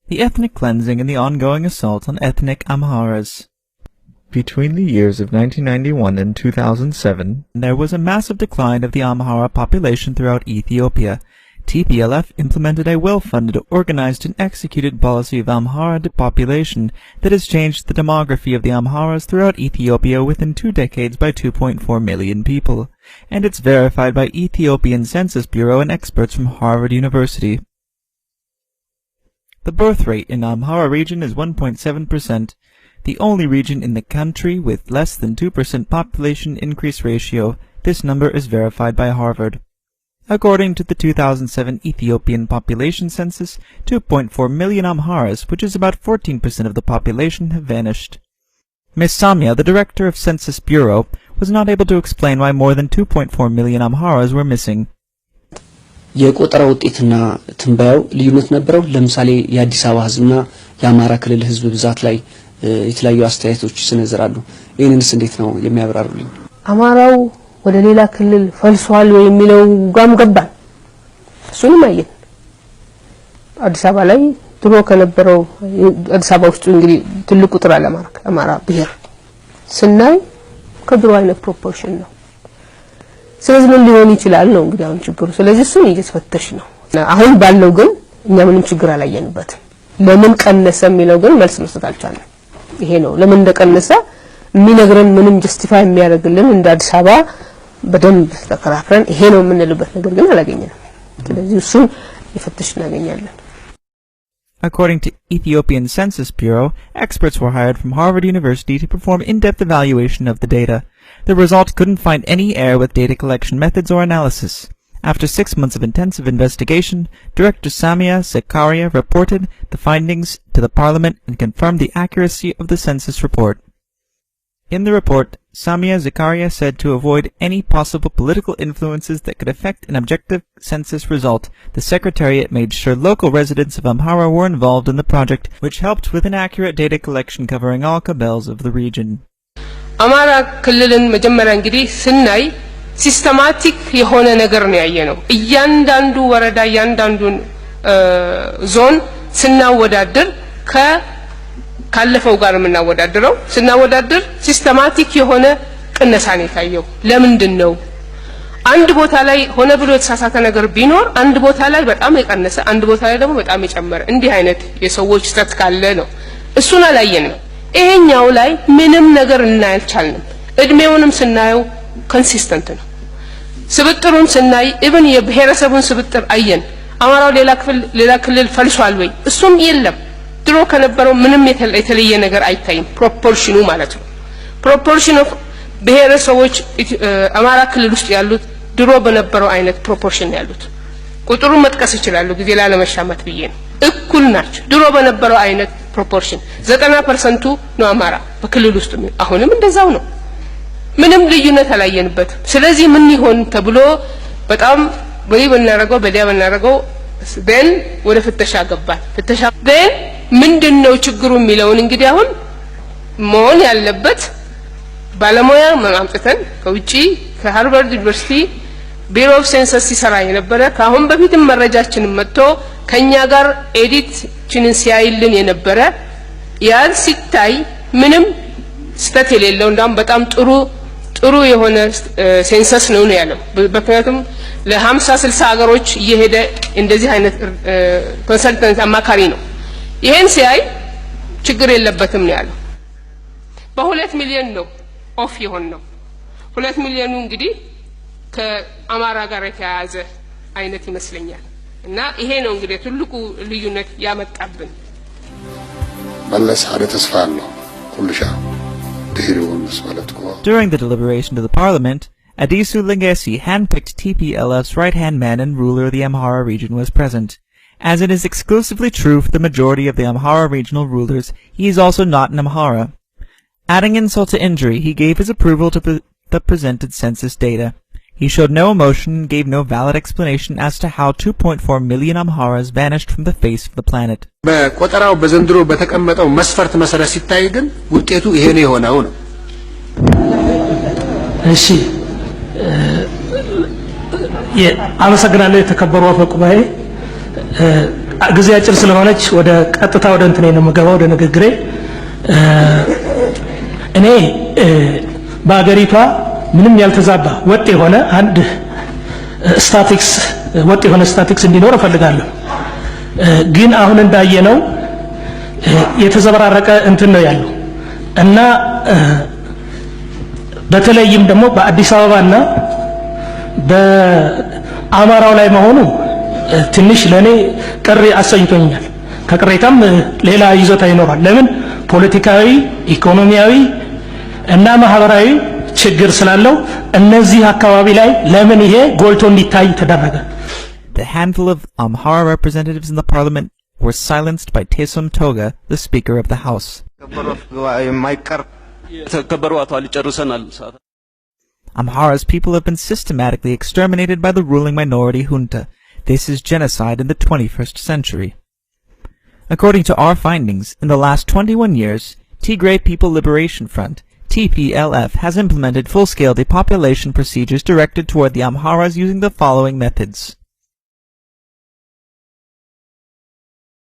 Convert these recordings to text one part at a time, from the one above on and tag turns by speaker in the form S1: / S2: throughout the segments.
S1: the ethnic cleansing and the ongoing assault on ethnic Amharas. Between the years of 1991 and 2007, there was a massive decline of the Amhara population throughout Ethiopia. TPLF implemented a well-funded, organized, and executed policy of Amhara depopulation that has changed the demography of the Amharas throughout Ethiopia within 2 decades by 2.4 million people, and it's verified by Ethiopian Census Bureau and experts from Harvard University. The birth rate in Amhara region is 1.7%, the only region in the country with less than 2% population increase ratio. This number is verified by Harvard. According to the 2007 Ethiopian population census, 2.4 million Amharas, which is about 14% of the population, have vanished. Ms. Samia, the director of Census Bureau, was not able to explain why more than 2.4 million Amharas were missing.
S2: የቆጠራ ውጤትና ትንበያው ልዩነት ነበረው። ለምሳሌ የአዲስ አበባ ህዝብና የአማራ ክልል ህዝብ ብዛት ላይ የተለያዩ አስተያየቶች ይሰነዘራሉ። ይሄንንስ እንዴት ነው የሚያብራሩልኝ?
S3: አማራው ወደ ሌላ ክልል ፈልሷል ወይ የሚለው ጋም ገባን። እሱንም አየን። አዲስ አበባ ላይ ድሮ ከነበረው አዲስ አበባ ውስጥ እንግዲህ ትልቁ ቁጥር አማራ ብሔር ስናይ ከድሮ አይነት ፕሮፖርሽን ነው። ስለዚህ ምን ሊሆን ይችላል ነው እንግዲህ አሁን ችግሩ። ስለዚህ እሱን እየተፈተሽ ነው። አሁን ባለው ግን እኛ ምንም ችግር አላየንበትም። ለምን ቀነሰ የሚለው ግን መልስ መስጠት አልቻለም። ይሄ ነው ለምን እንደቀነሰ የሚነግረን ምንም ጀስቲፋይ የሚያደርግልን እንደ አዲስ አበባ በደንብ ተከራክረን ይሄ ነው የምንልበት ነገር ግን አላገኘንም። ስለዚህ እሱን እየፈተሽ እናገኛለን።
S1: According to Ethiopian Census Bureau, experts were hired from Harvard University to perform in-depth evaluation of the data. The result couldn't find any error with data collection methods or analysis. After 6 months of intensive investigation, Director Samia Zakaria reported the findings to the Parliament and confirmed the accuracy of the census report. In the report, Samia Zakaria said to avoid any possible political influences that could affect an objective census result, the Secretariat made sure local residents of Amhara were involved in the project, which helped with an accurate data collection covering all kabels of the region.
S4: Amhara ክልልን መጀመሪያ እንግዲህ ስናይ ሲስተማቲክ የሆነ ነገር ነው ያየነው። እያንዳንዱ ወረዳ እያንዳንዱን ዞን ስናወዳድር ካለፈው ጋር ምናወዳድረው ስናወዳድር ሲስተማቲክ የሆነ ቅነሳ ነው ታየው። ለምንድን ነው አንድ ቦታ ላይ ሆነ ብሎ የተሳሳተ ነገር ቢኖር አንድ ቦታ ላይ በጣም የቀነሰ አንድ ቦታ ላይ ደግሞ በጣም የጨመረ እንዲህ አይነት የሰዎች ስተት ካለ ነው። እሱን አላየንም። ይሄኛው ላይ ምንም ነገር እናያልቻልንም። እድሜውንም ስናየው ኮንሲስተንት ነው። ስብጥሩን ስናይ ኢቭን የብሔረሰቡን ስብጥር አየን። አማራው ሌላ ክልል ፈልሷል ወይ? እሱም የለም። ድሮ ከነበረው ምንም የተለየ ነገር አይታይም። ፕሮፖርሽኑ ማለት ነው። ፕሮፖርሽን ኦፍ ብሔረሰቦች አማራ ክልል ውስጥ ያሉት ድሮ በነበረው አይነት ፕሮፖርሽን ያሉት ቁጥሩን መጥቀስ ይችላል ጊዜ ላለመሻማት ብዬ ነው። እኩል ናቸው። ድሮ በነበረው አይነት ፕሮፖርሽን 90% ነው አማራ በክልል ውስጥ አሁንም እንደዛው ነው። ምንም ልዩነት አላየንበት። ስለዚህ ምን ይሆን ተብሎ በጣም በዲያ በናረገው then ወደ ፍተሻ ገባን። ፍተሻ then ምንድነው ችግሩ የሚለውን እንግዲህ አሁን መሆን ያለበት ባለሙያ ማምጣተን ከውጪ ከሃርቫርድ ዩኒቨርሲቲ ቢሮ ኦፍ ሴንሰስ ሲሰራ የነበረ ካሁን በፊትም መረጃችንን መጥቶ ከኛ ጋር ኤዲትችንን ሲያይልን የነበረ ያን ሲታይ ምንም ስተት የሌለው እንዳም በጣም ጥሩ የሆነ ሴንሰስ ነው ያለው። በመካከለኛም ለ50 60 ሀገሮች እየሄደ እንደዚህ አይነት ኮንሰልተንት አማካሪ ነው። ይሄን ሲያይ ችግር የለበትም ነው ያለው። በ2 ሚሊዮን ነው ኦፍ ይሆን ነው። 2 ሚሊዮኑ እንግዲህ ከአማራ ጋር የተያያዘ አይነት ይመስለኛል። እና ይሄ ነው እንግዲህ ትልቁ ልዩነት ያመጣብን።
S5: መለስ አለ ተስፋ አለው ኩልሻ ድህሩንስ ማለት ነው።
S1: During the deliberation of the parliament, Adisu Lingesi, handpicked TPLF's right-hand man and ruler of the Amhara region, was present. As it is exclusively true for the majority of the Amhara regional rulers, he is also not an Amhara. Adding insult to injury, he gave his approval to the presented census data. He showed no emotion and gave no valid explanation as to how 2.4 million Amharas vanished from the face of the planet.
S5: በቆጠራው በዘንድሮ በተቀመጠው መስፈርት መሰረት ሲታይ ግን ውጤቱ ይሄ ነው የሆነው ነው።
S6: እሺ አመሰግናለሁ የተከበሩ አፈ ጉባኤ። ጊዜ አጭር ስለሆነች ወደ ቀጥታ ወደ እንትኔ ነው የምገባው ወደ ንግግሬ እኔ በአገሪቷ ምንም ያልተዛባ ወጥ የሆነ አንድ ስታቲክስ ወጥ የሆነ ስታቲክስ እንዲኖር እፈልጋለሁ ግን አሁን እንዳየነው የተዘበራረቀ እንትን ነው ያለው እና በተለይም ደግሞ በአዲስ አበባና በአማራው ላይ መሆኑ ትንሽ ለኔ ቅር አሰኝቶኛል ከቅሬታም ሌላ ይዞታ ይኖራል ለምን ፖለቲካዊ ኢኮኖሚያዊ እና ማህበራዊ ችግር ስላለው እነዚህ አካባቢ ላይ ለምን ይሄ ጎልቶ እንዲታይ ተደረገ
S1: The handful of Amhara representatives in the parliament were silenced by Tesum Toga, the Speaker of the House. Amhara's people have been systematically exterminated by the ruling minority junta. This is genocide in the 21st century. According to our findings, in the last 21 years, Tigray People Liberation Front, TPLF, has implemented full-scale depopulation procedures directed toward the Amharas using the following methods.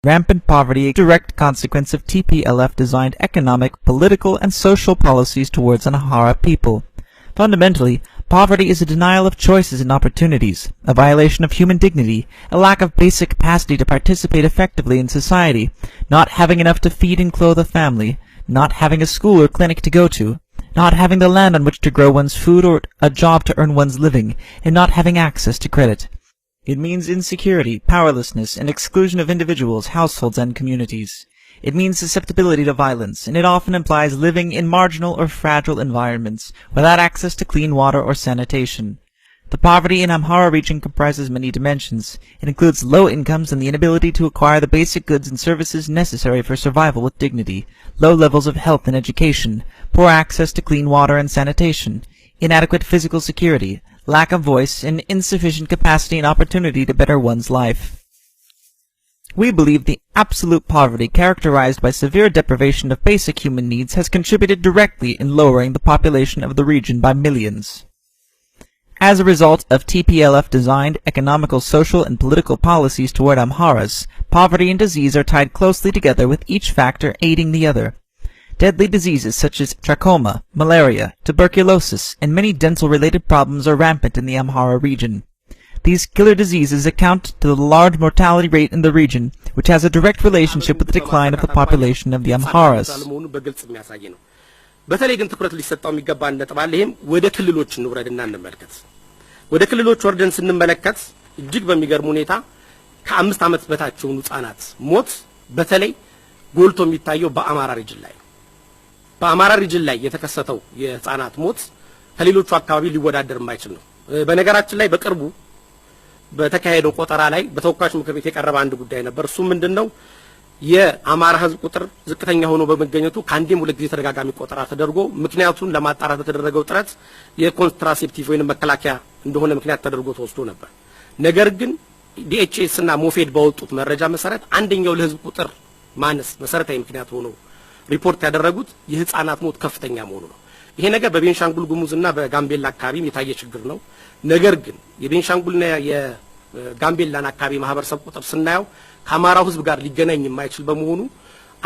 S1: Rampant poverty, a direct consequence of TPLF-designed economic, political, and social policies towards Amhara people. Fundamentally, poverty is a denial of choices and opportunities, a violation of human dignity, a lack of basic capacity to participate effectively in society, not having enough to feed and clothe a family, not having a school or clinic to go to, not having the land on which to grow one's food or a job to earn one's living, and not having access to credit. It means insecurity, powerlessness, and exclusion of individuals, households, and communities. It means susceptibility to violence, and it often implies living in marginal or fragile environments, without access to clean water or sanitation. The poverty in Amhara region comprises many dimensions. It includes low incomes and the inability to acquire the basic goods and services necessary for survival with dignity, low levels of health and education, poor access to clean water and sanitation, inadequate physical security, lack of voice, and insufficient capacity and opportunity to better one's life. We believe the absolute poverty characterized by severe deprivation of basic human needs has contributed directly in lowering the population of the region by millions. As a result of TPLF-designed economical, social, and political policies toward Amharas, poverty and disease are tied closely together with each factor aiding the other. Deadly diseases such as trachoma, malaria, tuberculosis, and many dental-related problems are rampant in the Amhara region. These killer diseases account to the large mortality rate in the region, which has a direct relationship with the decline of the population of the Amharas.
S7: በተለይ ግን ትኩረት ሊሰጣው የሚገባ ነጥባል ይሄም ወደ ክልሎች እንውረድና እንመልከት ወደ ክልሎች ወርደን ስንመለከት እጅግ በሚገርም ሁኔታ ከ5 ዓመት በታች የሆኑ ህጻናት ሞት በተለይ ጎልቶ የሚታየው በአማራ ሪጅን ላይ በአማራ ሪጅን ላይ የተከሰተው የህጻናት ሞት ከሌሎቹ አካባቢ ሊወዳደር የማይችል ነው በነገራችን ላይ በቅርቡ በተካሄደው ቆጠራ ላይ በተወካዮች ምክር ቤት የቀረበ አንድ ጉዳይ ነበር እሱ ምንድነው የአማራ ህዝብ ቁጥር ዝቅተኛ ሆኖ በመገኘቱ ካንዴም ሁለት ጊዜ ተደጋጋሚ ቆጠራ ተደርጎ ምክንያቱን ለማጣራት በተደረገው ጥረት የኮንትራሴፕቲቭ ወይንም መከላከያ እንደሆነ ምክንያት ተደርጎ ተወስዶ ነበር ነገር ግን ዲኤችኤስ እና ሞፌድ ባወጡት መረጃ መሰረት አንደኛው ለህዝብ ቁጥር ማነስ መሰረታዊ ምክንያት ሆኖ ሪፖርት ያደረጉት የህፃናት ሞት ከፍተኛ መሆኑ ነው ይሄ ነገር በቤንሻንጉል ጉሙዝና በጋምቤላ አካባቢ የታየ ችግር ነው ነገር ግን የቤንሻንጉልና የጋምቤላን አካባቢ ማህበረሰብ ቁጥር ስናየው ከአማራው ህዝብ ጋር ሊገናኝ የማይችል በመሆኑ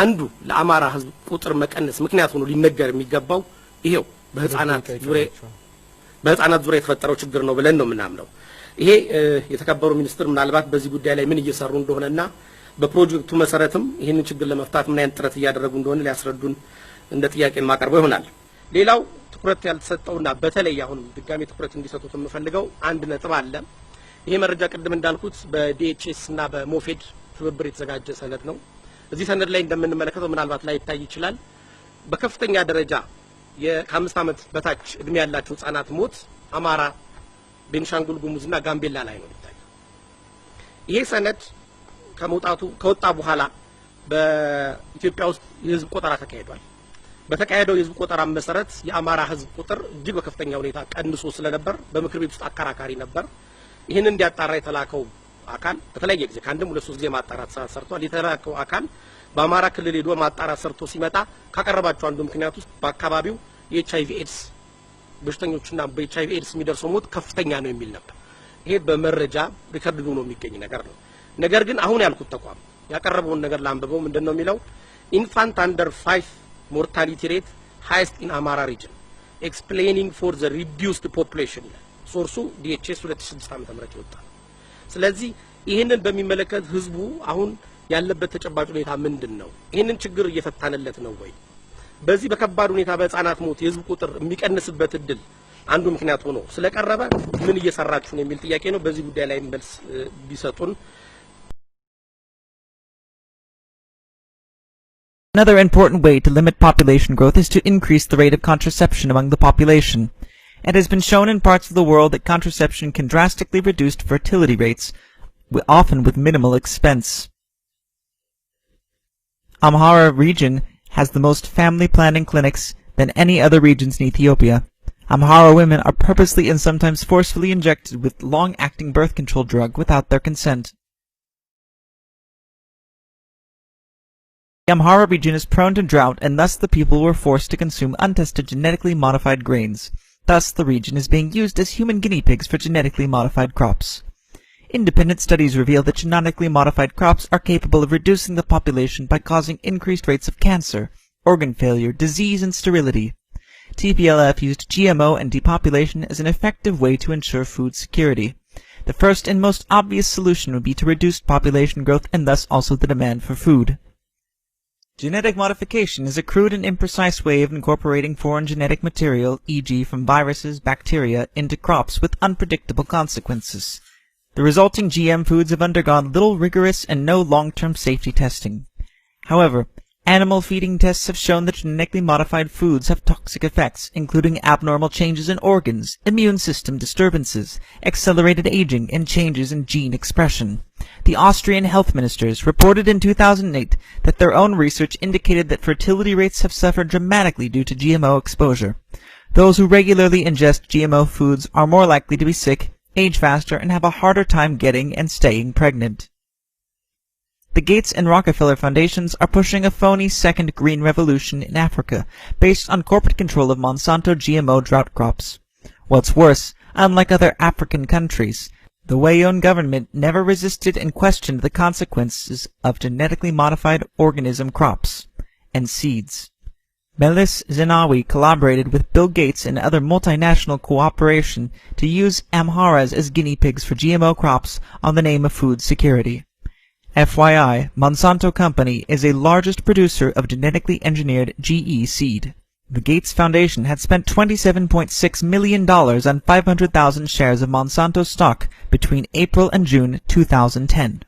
S7: አንዱ ለአማራ ህዝብ ቁጥር መቀነስ ምክንያት ሆኖ ሊነገር የሚገባው ይሄው በህፃናት ዙሪያ የተፈጠረው ችግር ነው ብለን ነው ምናምነው ይሄ የተከበሩ ሚኒስትር ምናልባት በዚህ ጉዳይ ላይ ምን እየሰሩ እንደሆነና በፕሮጀክቱ መሰረትም ይሄንን ችግር ለመፍታት ምን አይነት ጥረት እያደረጉ እንደሆነ ሊያስረዱን እንደ ጥያቄ ማቀርበው ይሆናል ሌላው ትኩረት ያልተሰጠውና በተለይ አሁን ድጋሚ ትኩረት እንዲሰጡት የምፈልገው አንድ ነጥብ አለ ይሄ መረጃ ቅድም እንዳልኩት በዲኤችኤስ እና በሞፌድ ትብብር የተዘጋጀ ሰነድ ነው እዚህ ሰነድ ላይ እንደምንመለከተው ምናልባት ላይ ይታይ ይችላል በከፍተኛ ደረጃ ከ5 ዓመት በታች እድሜ ያላቸው ህጻናት ሞት አማራ ቤንሻንጉል ጉሙዝና ጋምቤላ ላይ ነው የሚታየው ይሄ ሰነድ ከወጣ በኋላ በኢትዮጵያ ውስጥ የህዝብ ቆጠራ ተካሂዷል በተካሄደው የህዝብ ቆጠራ መሰረት የአማራ ህዝብ ቁጥር እጅግ በከፍተኛ ሁኔታ ቀንሶ ስለነበር በምክር ቤት ውስጥ አከራካሪ ነበር ይሄንን እንዲያጣራ የተላከው አካል በተለያየ ጊዜ ከአንድም ሁለት ሶስት ጊዜ ማጣራት ሰርቷል የተላከው አካል በአማራ ክልል ሄዶ ማጣራት ሰርቶ ሲመጣ ካቀረባቸው አንዱ ምክንያት ውስጥ በአካባቢው የኤችአይቪ ኤድስ በሽተኞችና በኤችአይቪ ኤድስ የሚደርሰው ሞት ከፍተኛ ነው የሚል ነበር ይሄ በመረጃ ሪከርድ ሆኖ የሚገኝ ነገር ነው ነገር ግን አሁን ያልኩት ተቋም ያቀረበውን ነገር ላንብበው ምንድነው የሚለው infant under 5 mortality rate highest in Amahara region explaining for the reduced population ሶርሱ DHS 2006 ዓ.ም ወጣ ስለዚህ ይሄንን በሚመለከት ህዝቡ አሁን ያለበት ተጨባጭ ሁኔታ ምንድነው ይሄንን ችግር እየፈታነለት ነው ወይ በዚህ በከባድ ሁኔታ በህፃናት ሞት የህዝብ ቁጥር የሚቀንስበት እድል አንዱ ምክንያት ሆኖ ስለቀረበ ምን እየሰራችሁ ነው የሚል ጥያቄ ነው በዚህ ጉዳይ ላይ መልስ ቢሰጡን
S1: Another important way to limit population growth is to increase the rate of contraception among the population. It has been shown in parts of the world that contraception can drastically reduce fertility rates, often with minimal expense. Amahara region has the most family planning clinics than any other regions in Ethiopia. Amahara women are purposely and sometimes forcefully injected with long-acting birth control drug without their consent. The Amahara region is prone to drought and thus the people were forced to consume untested genetically modified grains. Thus the region is being used as human guinea pigs for genetically modified crops. Independent studies reveal that genetically modified crops are capable of reducing the population by causing increased rates of cancer, organ failure, disease, and sterility. TPLF used GMO and depopulation as an effective way to ensure food security. The first and most obvious solution would be to reduce population growth and thus also the demand for food. Genetic modification is a crude and imprecise way of incorporating foreign genetic material, e.g. from viruses, bacteria, into crops with unpredictable consequences. The resulting GM foods have undergone little rigorous and no long-term safety testing. However, animal feeding tests have shown that genetically modified foods have toxic effects, including abnormal changes in organs, immune system disturbances, accelerated aging, and changes in gene expression. The Austrian health ministers reported in 2008 that their own research indicated that fertility rates have suffered dramatically due to GMO exposure. Those who regularly ingest GMO foods are more likely to be sick, age faster, and have a harder time getting and staying pregnant. The Gates and Rockefeller Foundations are pushing a phony second green revolution in Africa based on corporate control of Monsanto GMO drought crops. What's worse, unlike other African countries, the Wayon government never resisted and questioned the consequences of genetically modified organism crops and seeds. Meles Zenawi collaborated with Bill Gates and other multinational cooperation to use Amharas as guinea pigs for GMO crops on the name of food security. FYI, Monsanto Company is the largest producer of genetically engineered GE seed. The Gates Foundation had spent $27.6 million on 500,000 shares of Monsanto stock between April and June 2010.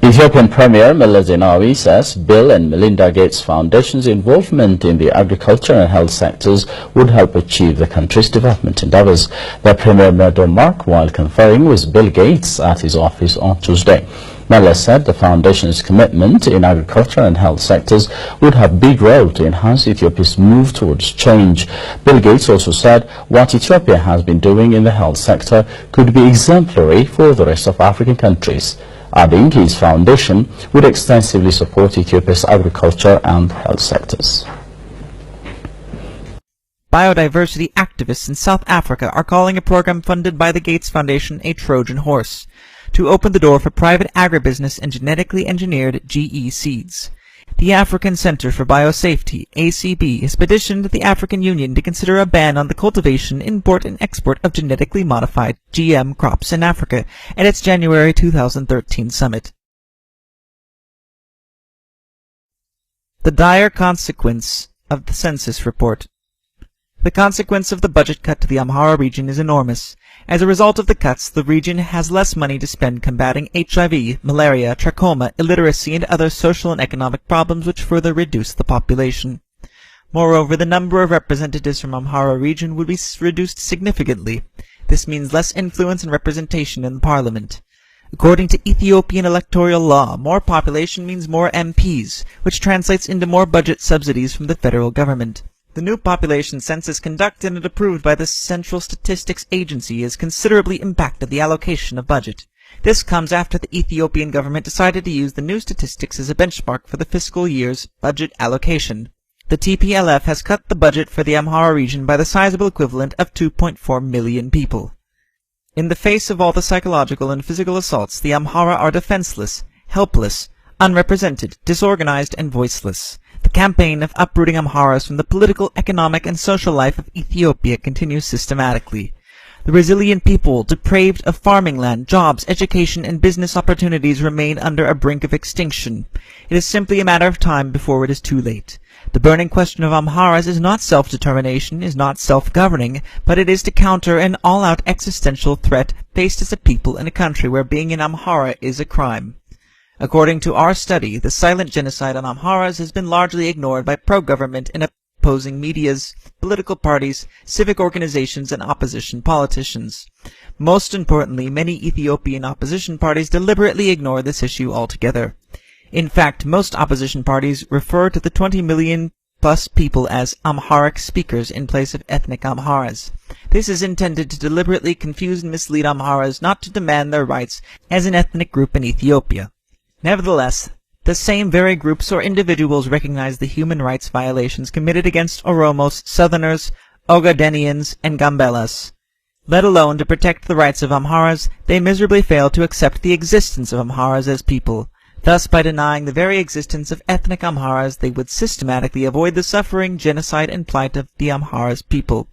S8: Ethiopian Premier Meles Zenawi says Bill and Melinda Gates Foundation's involvement in the agriculture and health sectors would help achieve the country's development endeavors. The Premier made the remark while conferring with Bill Gates at his office on Tuesday. Meles said the foundation's commitment in agriculture and health sectors would have a big role to enhance Ethiopia's move towards change. Bill Gates also said what Ethiopia has been doing in the health sector could be exemplary for the rest of African countries, adding his foundation would extensively support Ethiopia's agriculture and health sectors.
S1: Biodiversity activists in South Africa are calling a program funded by the Gates Foundation a Trojan horse, to open the door for private agribusiness and genetically engineered GE seeds. The African Center for Biosafety, ACB, has petitioned the African Union to consider a ban on the cultivation, import, and export of genetically modified GM crops in Africa at its January 2013 summit. The dire consequence of the census report. The consequence of the budget cut to the Amhara region is enormous. As a result of the cuts, the region has less money to spend combating HIV, malaria, trachoma, illiteracy, and other social and economic problems which further reduce the population. Moreover, the number of representatives from Amhara region would be reduced significantly. This means less influence and representation in the parliament. According to Ethiopian electoral law, more population means more MPs, which translates into more budget subsidies from the federal government. The new population census conducted and approved by the Central Statistics Agency has considerably impacted the allocation of budget. This comes after the Ethiopian government decided to use the new statistics as a benchmark for the fiscal year's budget allocation. The TPLF has cut the budget for the Amhara region by the sizable equivalent of 2.4 million people. In the face of all the psychological and physical assaults, the Amhara are defenseless, helpless, unrepresented, disorganized, and voiceless. The campaign of uprooting Amharas from the political, economic, and social life of Ethiopia continues systematically. The resilient people, depraved of farming land, jobs, education, and business opportunities, remain under a brink of extinction. It is simply a matter of time before it is too late. The burning question of Amharas is not self-determination, is not self-governing, but it is to counter an all-out existential threat faced as a people in a country where being an Amhara is a crime. According to our study, the silent genocide on Amharas has been largely ignored by pro-government and opposing medias, political parties, civic organizations, and opposition politicians. Most importantly, many Ethiopian opposition parties deliberately ignore this issue altogether. In fact, most opposition parties refer to the 20 million plus people as Amharic speakers in place of ethnic Amharas. This is intended to deliberately confuse and mislead Amharas not to demand their rights as an ethnic group in Ethiopia. Nevertheless, the same very groups or individuals recognize the human rights violations committed against Oromos, Southerners, Ogadenians, and Gambelas. Let alone to protect the rights of Amharas, they miserably fail to accept the existence of Amharas as people. Thus, by denying the very existence of ethnic Amharas, they would systematically avoid the suffering, genocide, and plight of the Amharas people.